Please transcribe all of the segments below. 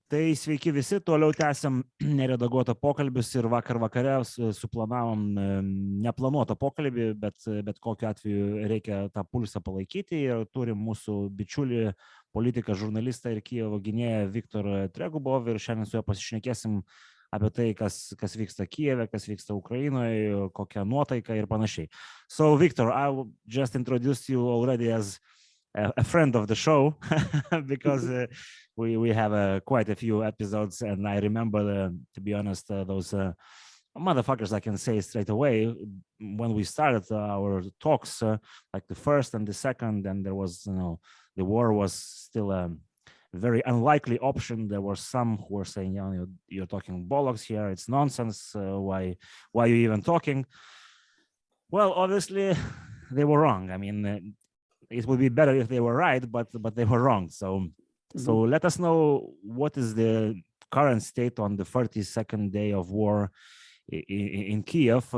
Tai sveiki visi, toliau tęsiam neredaguotą pokalbius ir vakar vakare suplanavom neplanuotą pokalbį, bet kokiu atveju reikia tą pulsą palaikyti ir turim mūsų bičiulį, politiką, žurnalistą ir Kyivo gynėją Viktorą Tregubov ir šiandien su juo pasišnekėsim apie tai, kas vyksta Kyjive, kas vyksta Ukrainoje, kokia nuotaika ir panašiai. So Victor, I will just introduce you already as a friend of the show because we have quite a few episodes, and I remember, to be honest, those motherfuckers, I can say straight away, when we started our talks, like the first and the second, and there was, the war was still a very unlikely option. There were some who were saying, you're talking bollocks here, it's nonsense, why are you even talking? Well, obviously, they were wrong. I mean, it would be better if they were right, but they were wrong. So let us know what is the current state on the 42nd day of war in Kyiv.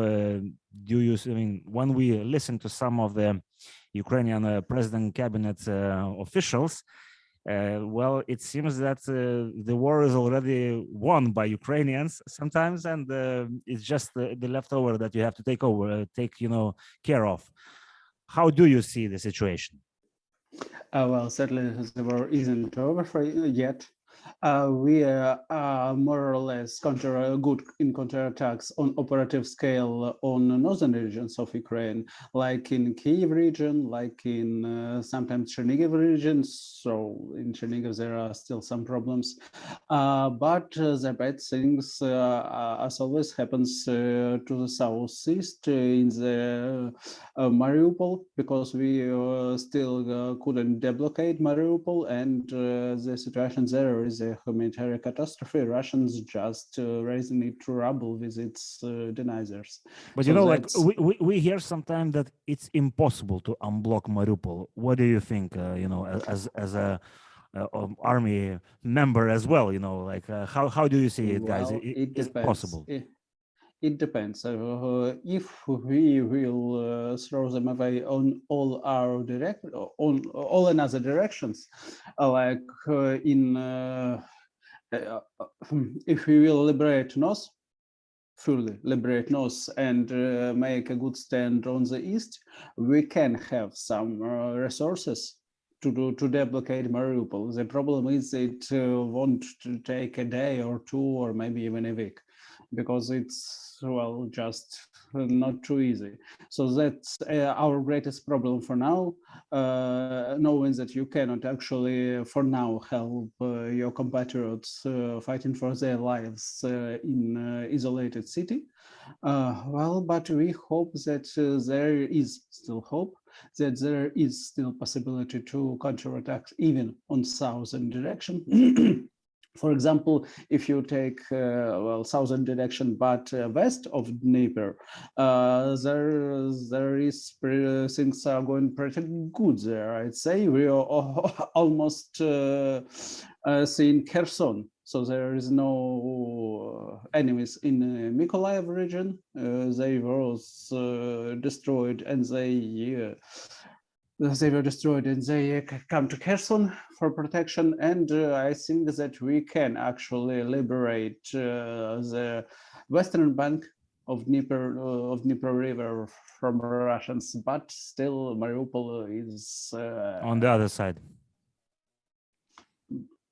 When we listen to some of the Ukrainian president cabinet officials, well, it seems that the war is already won by Ukrainians sometimes, and it's just the leftover that you have to take care of. How do you see the situation? Well, certainly the war isn't over yet. We are more or less good in counterattacks on operative scale on northern regions of Ukraine, like in Kyiv region, like in sometimes Chernihiv regions. So in Chernihiv there are still some problems, but the bad things, as always, happens to the southeast in the Mariupol, because we still couldn't deblocate Mariupol, and the situation there is a humanitarian catastrophe. Russians just raising it to rubble with its deniers. But we hear sometimes that it's impossible to unblock Mariupol. What do you think? As a army member as well, how do you see it, guys? It is depends. Possible? It depends. If we will throw them away on all another directions, like if we will liberate North, fully liberate North, and make a good stand on the East, we can have some resources to deblocate Mariupol. The problem is it won't take a day or two, or maybe even a week, because it's just not too easy. So that's our greatest problem for now, knowing that you cannot actually for now help your compatriots fighting for their lives in isolated city. But we hope that there is still hope, that there is still possibility to counterattack even on southern direction. For example, if you take southern direction but west of Dnieper, there is things are going pretty good there. I'd say we are almost seeing Kherson, so there is no enemies in Mykolaiv region. They were destroyed, and they were destroyed, and they come to Kherson for protection. And I think that we can actually liberate the western bank of Dnieper River from Russians, but still Mariupol is on the other side.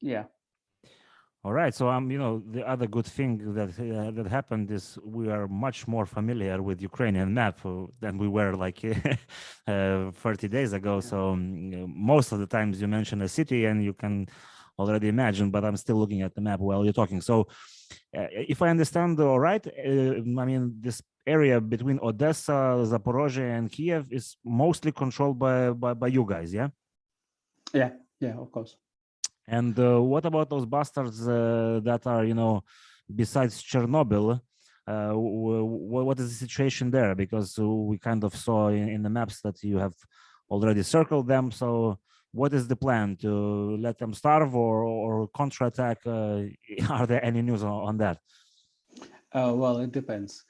Yeah. All right. So the other good thing that happened is we are much more familiar with Ukrainian map than we were like 30 days ago. So most of the times you mention a city and you can already imagine, but I'm still looking at the map while you're talking. So if I understand all right, this area between Odessa, Zaporozhye, and Kyiv is mostly controlled by you guys, yeah? Yeah, of course. And what about those bastards that are, besides Chernobyl? What is the situation there? Because we kind of saw in the maps that you have already circled them. So what is the plan? To let them starve or counterattack? Are there any news on that? Well, it depends.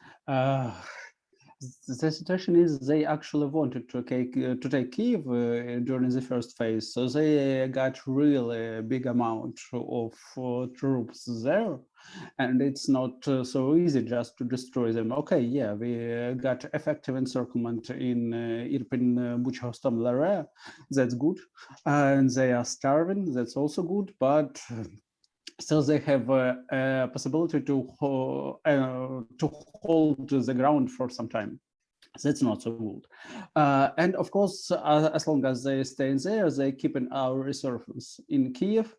The situation is they actually wanted to take Kyiv during the first phase, so they got really big amount of troops there, and it's not so easy just to destroy them. Okay, yeah, we got effective encirclement in Irpin, Bucha, Hostomel area. That's good, and they are starving. That's also good, but still they have a possibility to hold the ground for some time. That's not so good. And of course, as long as they stay there, they keeping our reserves in Kyiv,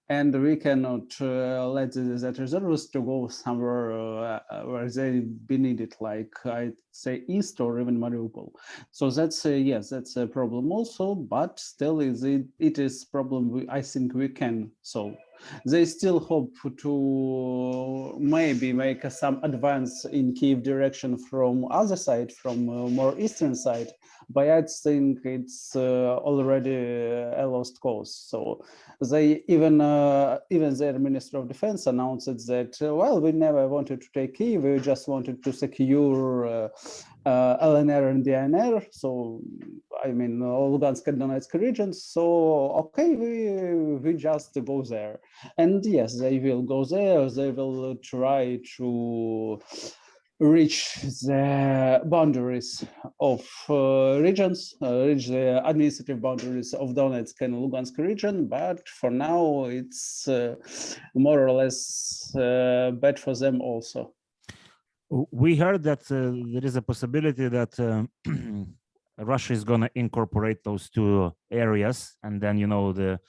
and we cannot let that reserves to go somewhere where they be needed, like I'd say east or even Mariupol. So that's yes, that's a problem also, but still it is problem I think we can solve. They still hope to maybe make some advance in Kyiv direction from other side, from more eastern side, but I think it's already a lost cause. So they even their Minister of Defense announced that well, we never wanted to take Kyiv, we just wanted to secure LNR and DNR. So I mean Lugansk and Donetsk regions. So okay, we just go there, and yes, they will go there. They will try to reach the boundaries of regions, reach the administrative boundaries of Donetsk and Lugansk region, but for now it's more or less bad for them also. We heard that there is a possibility that Russia is going to incorporate those two areas, and then the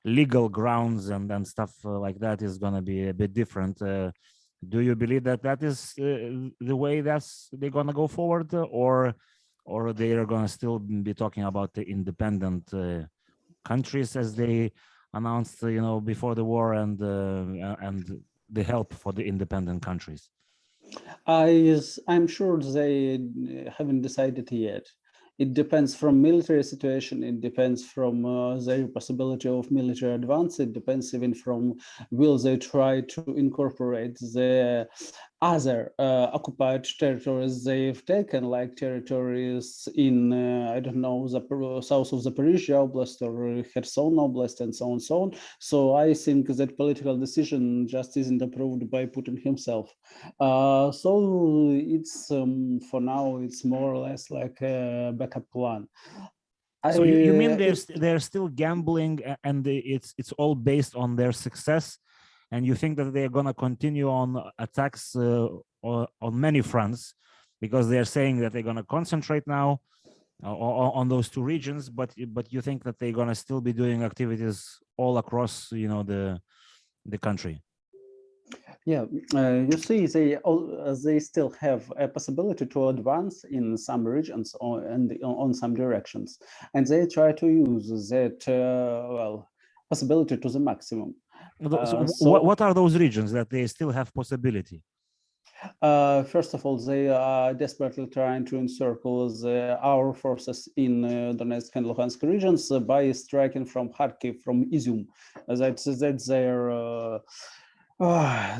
legal grounds and then stuff like that is going to be a bit different. Do you believe that that is the way they're going to go forward, or they are going to still be talking about the independent countries as they announced, before the war, and the help for the independent countries? I'm sure they haven't decided yet. It depends from military situation. It depends from their possibility of military advance. It depends even from will they try to incorporate the other occupied territories they've taken, like territories in, I don't know, the south of Zaporizhia Oblast or Kherson Oblast and so on and so on. So I think that political decision just isn't approved by Putin himself. So it's, for now, it's more or less like a backup plan. So you mean they're still gambling, and it's all based on their success? And you think that they're going to continue on attacks on many fronts, because they're saying that they're going to concentrate now on those two regions, but you think that they're going to still be doing activities all across, the country? Yeah, you see, they still have a possibility to advance in some regions on some directions, and they try to use that possibility to the maximum. What are those regions that they still have possibility? First of all, they are desperately trying to encircle our forces in Donetsk and Lugansk regions by striking from Kharkiv, from Izium. That's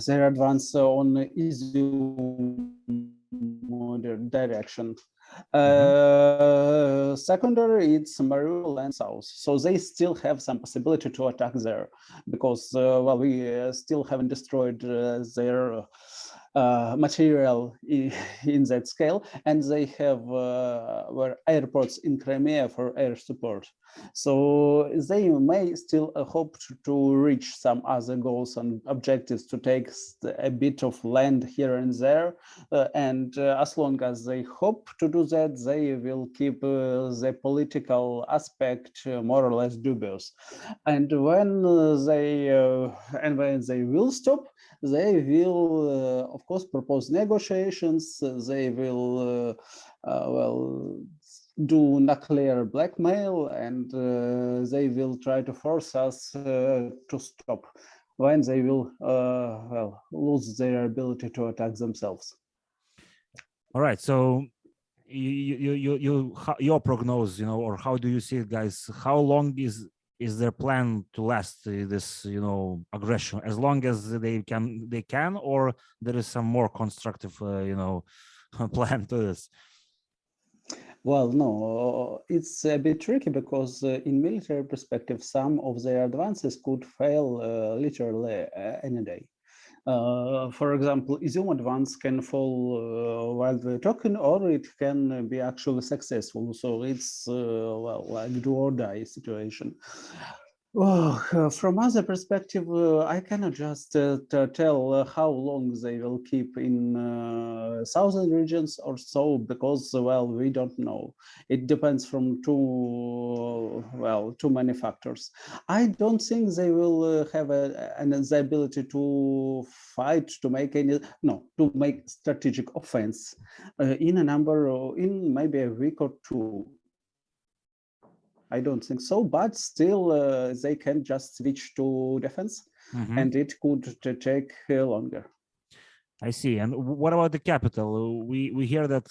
their advance on Izium direction. Secondary, it's Mariupol and south, so they still have some possibility to attack there, because we still haven't destroyed their material in that scale, and they have airports in Crimea for air support. So they may still hope to reach some other goals and objectives, to take a bit of land here and there, and as long as they hope to do that, they will keep the political aspect more or less dubious. And when they will stop, they will of course propose negotiations. They will do nuclear blackmail, and they will try to force us to stop when they will lose their ability to attack themselves. All right, so your prognosis, or how do you see it, guys? How long is their plan to last, this aggression? As long as they can, or there is some more constructive plan to this? Well, no, it's a bit tricky because in military perspective, some of their advances could fail literally any day. For example, Izum advance can fall while we're talking, or it can be actually successful. So it's well, like do or die situation. Well, from other perspective, I cannot just tell how long they will keep in southern regions or so, because, well, we don't know. It depends from too many factors. I don't think they will have the ability to fight, to make strategic offense in maybe a week or two. I don't think so, but still they can just switch to defense, and it could take longer. I see. And what about the capital? We hear that,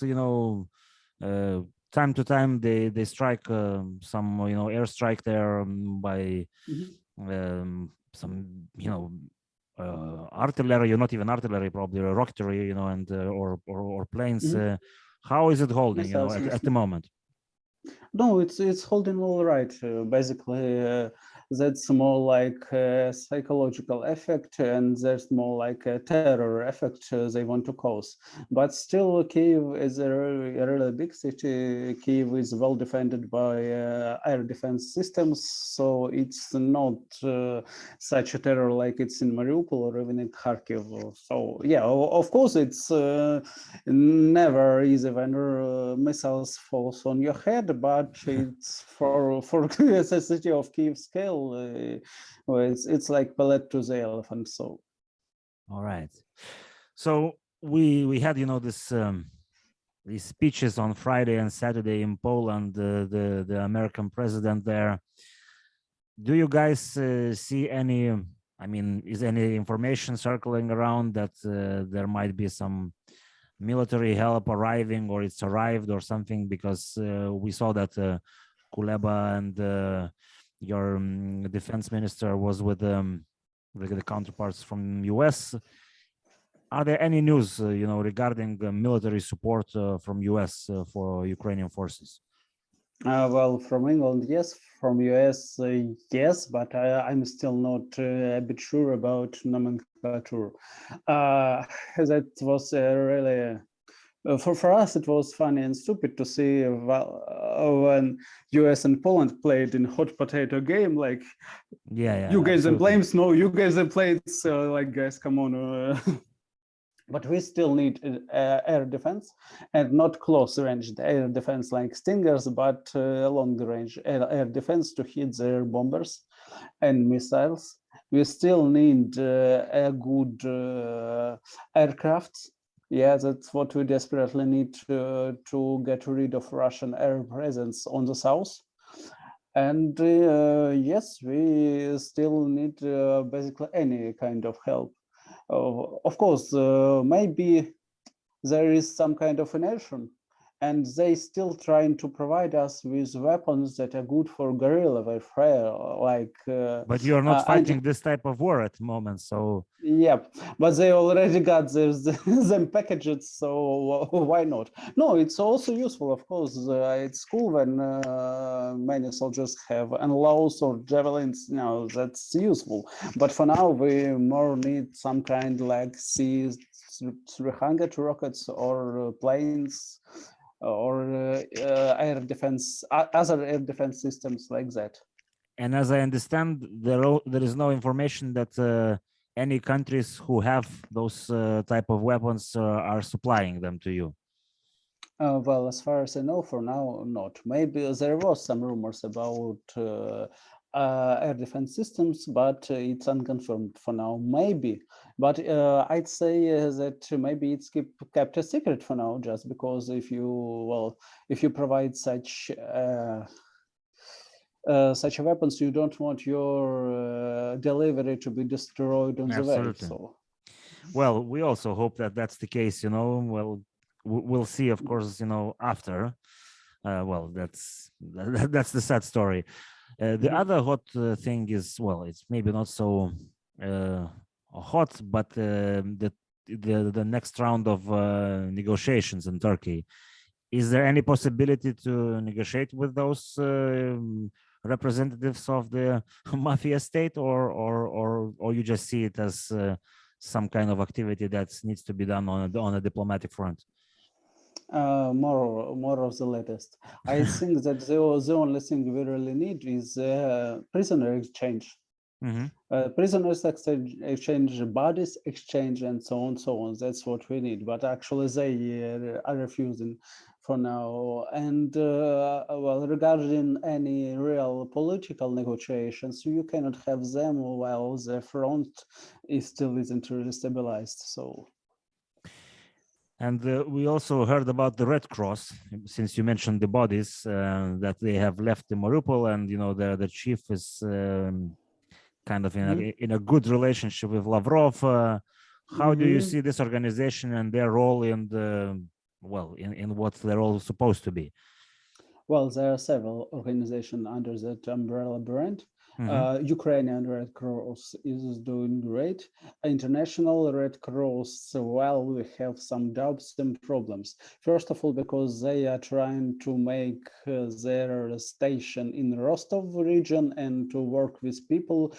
time to time they strike some airstrike there by some artillery, or not even artillery, probably rocketry, and or planes. How is it holding, at the moment? No, it's holding all right. Basically, that's more like a psychological effect, and there's more like a terror effect they want to cause. But still, Kyiv is a really big city. Kyiv is well defended by air defense systems, so it's not such a terror like it's in Mariupol or even in Kharkiv. So yeah, of course, it's never easy when missiles falls on your head, but it's for the city of Kyiv scale, it's like pellet to the elephant. So, all right. So we had this these speeches on Friday and Saturday in Poland. The American president there. Do you guys see any? I mean, is any information circling around that there might be some military help arriving, or it's arrived or something? Because we saw that Kuleba and your defense minister was with the counterparts from US. Are there any news, regarding military support from US for Ukrainian forces? Well, from England, yes. From US, yes, but I'm still not a bit sure about nomenclature. That was really for us, it was funny and stupid to see when US and Poland played in hot potato game, like, you gave them blames, no, you gave them plates, like, guys, come on. But we still need air defense, and not close range air defense like Stingers, but long range air defense to hit their bombers and missiles. We still need a good aircraft. Yeah, that's what we desperately need to get rid of Russian air presence on the south. And yes, we still need basically any kind of help. Of course, maybe there is some kind of inertia, and they still trying to provide us with weapons that are good for guerrilla warfare, like. But you are not fighting this type of war at the moment, so. Yep, but they already got them packaged, so why not? No, it's also useful, of course. It's cool when many soldiers have NLAWs or javelins. That's useful. But for now, we more need some kind like C-300 rockets or planes or air defense, other air defense systems like that. And as I understand, there is no information that any countries who have those type of weapons are supplying them to you. Well, as far as I know, for now, not. Maybe there was some rumors about air defense systems, but it's unconfirmed for now. Maybe, but I'd say that maybe it's kept a secret for now, just because if you provide such weapons, you don't want your delivery to be destroyed on the way. So, well, we also hope that that's the case. Well, we'll see, of course. After. Well, that's the sad story. The other hot thing is, well, it's maybe not so hot, but the the next round of negotiations in Turkey. Is there any possibility to negotiate with those representatives of the mafia state, or you just see it as some kind of activity that needs to be done on a diplomatic front? More of the latest. I think that the only thing we really need is prisoner exchange. Prisoners exchange, bodies exchange, and so on. That's what we need. But actually, they are refusing for now. And well, regarding any real political negotiations, you cannot have them while the front still isn't really stabilized. So. And we also heard about the Red Cross, since you mentioned the bodies that they have left in Mariupol, and the chief is kind of in a good relationship with Lavrov. How do you see this organization and their role in in what their role is supposed to be? Well, there are several organizations under that umbrella brand. Ukrainian Red Cross is doing great. International Red Cross, well, we have some doubts and problems. First of all, because they are trying to make their station in Rostov region and to work with people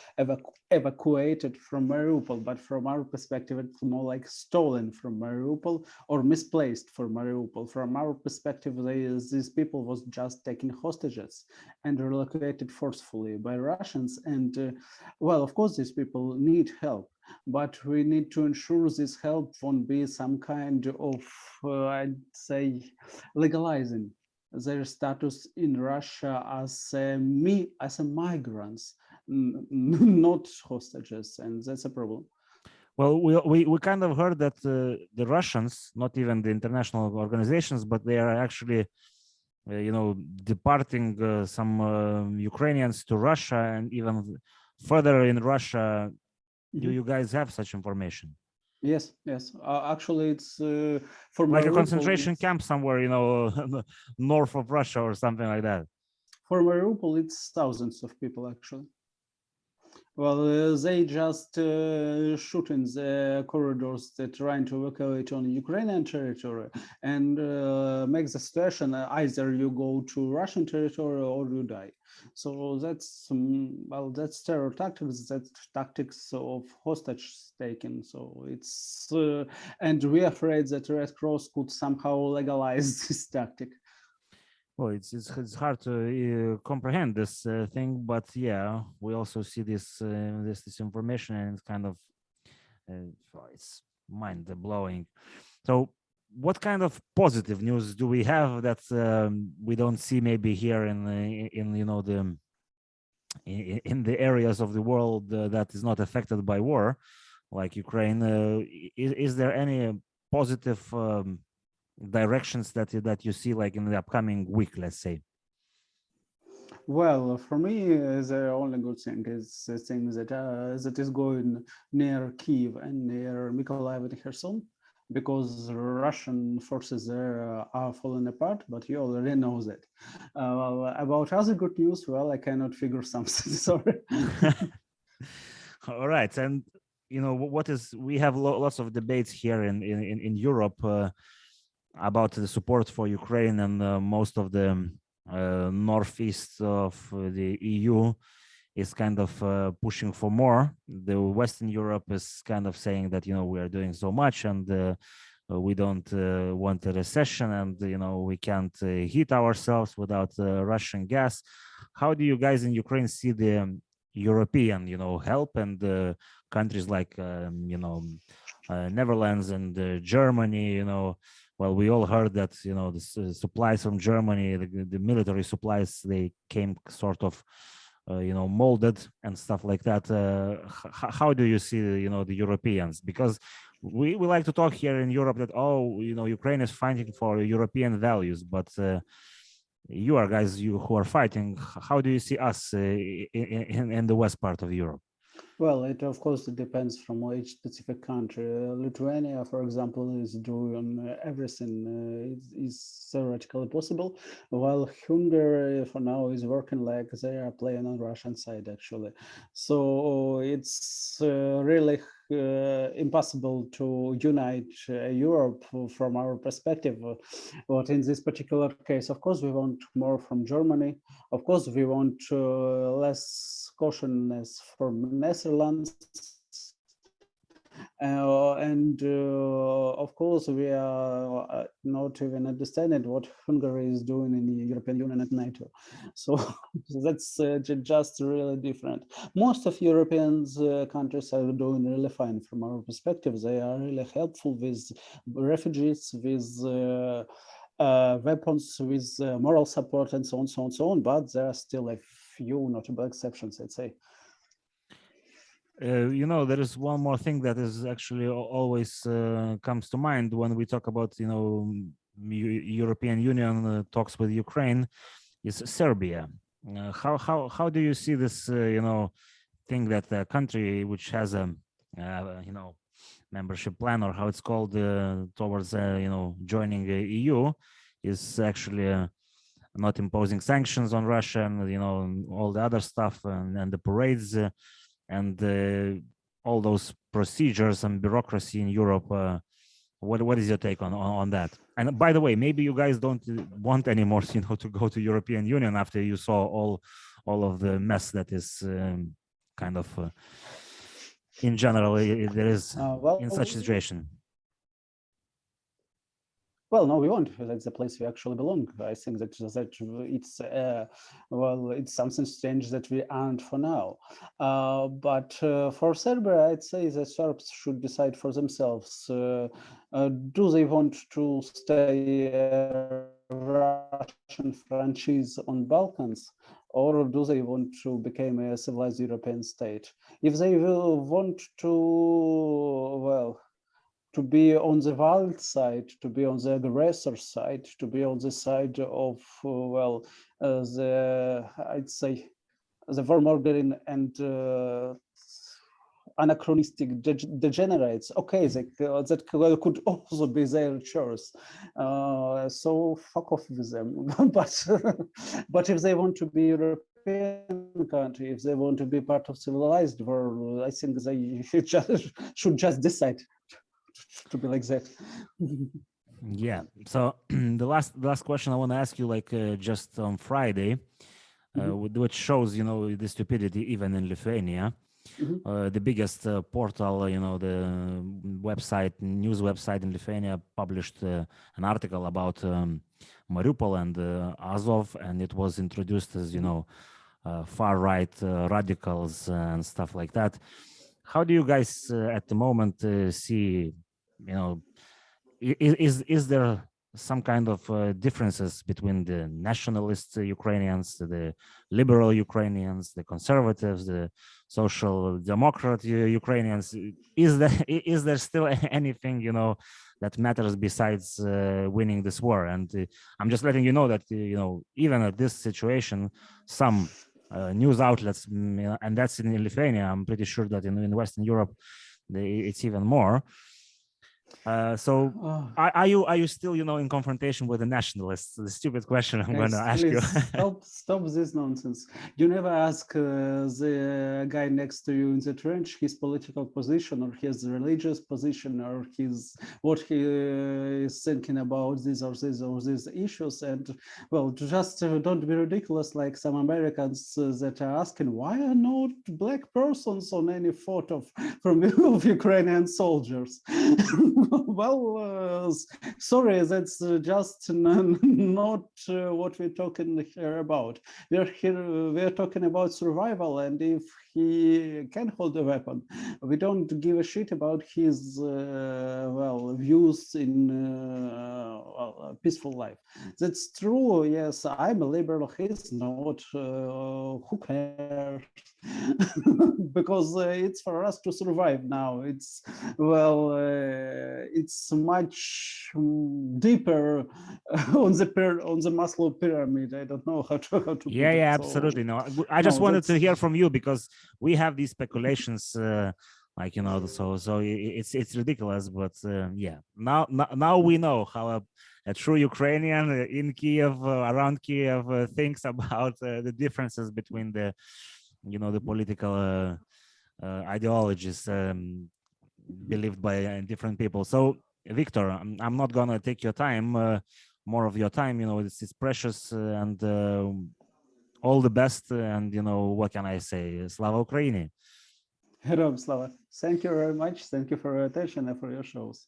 evacuated from Mariupol. But from our perspective, it's more like stolen from Mariupol or misplaced from Mariupol. From our perspective, these people was just taken hostages and relocated forcefully by Russia. And well, of course, these people need help, but we need to ensure this help won't be some kind of, I'd say, legalizing their status in Russia as migrants, not hostages, and that's a problem. Well, we kind of heard that the Russians, not even the international organizations, but they are actually departing some Ukrainians to Russia, and even further in Russia. Do you guys have such information? Yes. Actually, it's for like Mariupol, a concentration camp somewhere, north of Russia or something like that. For Mariupol, it's thousands of people actually. Well, they just shoot in the corridors that trying to evacuate on Ukrainian territory and make the situation either you go to Russian territory or you die. So that's that's terror tactics. That's tactics of hostage taking. So it's and we're afraid that Red Cross could somehow legalize this tactic. Well, it's hard to comprehend this thing, but yeah, we also see this information, and it's kind of it's mind blowing. So, what kind of positive news do we have that we don't see maybe here in the areas of the world that is not affected by war, like Ukraine? Is there any positive directions that you see, like in the upcoming week, let's say? Well, for me, the only good thing is the thing that is going near Kyiv and near Mykolaiv and Kherson, because Russian forces there are falling apart, but you already know that. About other good news, well, I cannot figure something, sorry. All right, and we have lots of debates here in Europe about the support for Ukraine, and most of the northeast of the EU is kind of pushing for more. The Western Europe is kind of saying that we are doing so much, and we don't want a recession, and we can't heat ourselves without Russian gas. How do you guys in Ukraine see the European help, and countries like Netherlands and Germany? Well, we all heard that the supplies from Germany, the military supplies, they came sort of molded and stuff like that. How do you see the Europeans? Because we like to talk here in Europe that Ukraine is fighting for European values, but you are guys who are fighting. How do you see us in the west part of Europe? Well, it of course it depends from each specific country. Lithuania, for example, is doing everything is theoretically possible, while Hungary for now is working like they are playing on Russian side actually. So it's really impossible to unite Europe from our perspective. But in this particular case, of course, we want more from Germany. Of course, we want less cautiousness from Netherlands. Of course, we are not even understanding what Hungary is doing in the European Union and NATO. So that's just really different. Most of European countries are doing really fine from our perspective. They are really helpful with refugees, with weapons, with moral support, and so on, so on, so on. But there are still a few notable exceptions, I'd say. There is one more thing that is actually always comes to mind when we talk about, European Union talks with Ukraine, is Serbia. How do you see this, thing that a country which has a, membership plan, or how it's called, towards, joining the EU, is actually not imposing sanctions on Russia and, all the other stuff and the parades. And all those procedures and bureaucracy in Europe, what is your take on that? And by the way, maybe you guys don't want anymore, to go to European Union after you saw all of the mess that is kind of in general there is in such situation. Well, no, we won't. That's the place we actually belong. I think that it's it's something strange that we aren't for now. But for Serbia, I'd say the Serbs should decide for themselves. Do they want to stay a Russian franchise on Balkans, or do they want to become a civilized European state? If they will want to be on the wild side, to be on the aggressor side, to be on the side of, I'd say, the warmongering and anachronistic degenerates. Okay, that could also be their choice. So fuck off with them. But if they want to be European country, if they want to be part of civilized world, I think they should just decide to be like that. Yeah. So the last question I want to ask you, just on Friday, which shows, the stupidity even in Lithuania. The biggest portal, the news website in Lithuania published an article about Mariupol and Azov, and it was introduced as, far-right radicals and stuff like that. How do you guys at the moment see, is there some kind of differences between the nationalist Ukrainians, the liberal Ukrainians, the conservatives, the social democrat Ukrainians? Is there still anything, that matters besides winning this war? And I'm just letting you know that, even at this situation, some news outlets, and that's in Lithuania, I'm pretty sure that in Western Europe, it's even more. So are you still, in confrontation with the nationalists? The stupid question I'm going to ask you. Stop this nonsense. You never ask the guy next to you in the trench his political position, or his religious position, or what he is thinking about these or these issues. And just don't be ridiculous like some Americans that are asking, why are not black persons on any photo from Ukrainian soldiers? Sorry, that's just not what we're talking here about. We're talking about survival, and if he can hold a weapon, we don't give a shit about his views in peaceful life. That's true. Yes, I'm a liberal. He's not. Who cares? Because it's for us to survive now. It's it's much deeper on the Maslow pyramid. I don't know how to put it. Yeah, absolutely. No, I just wanted to hear from you, because we have these speculations, so it's ridiculous. But now we know how a true Ukrainian in Kyiv, around Kyiv, thinks about the differences between the, the political ideologies. believed by different people. So, Victor, I'm not gonna take your time, more of your time. You know, it's precious, and all the best. And you know, what can I say? Slava Ukraini. Heroes Slava. Thank you very much. Thank you for your attention and for your shows.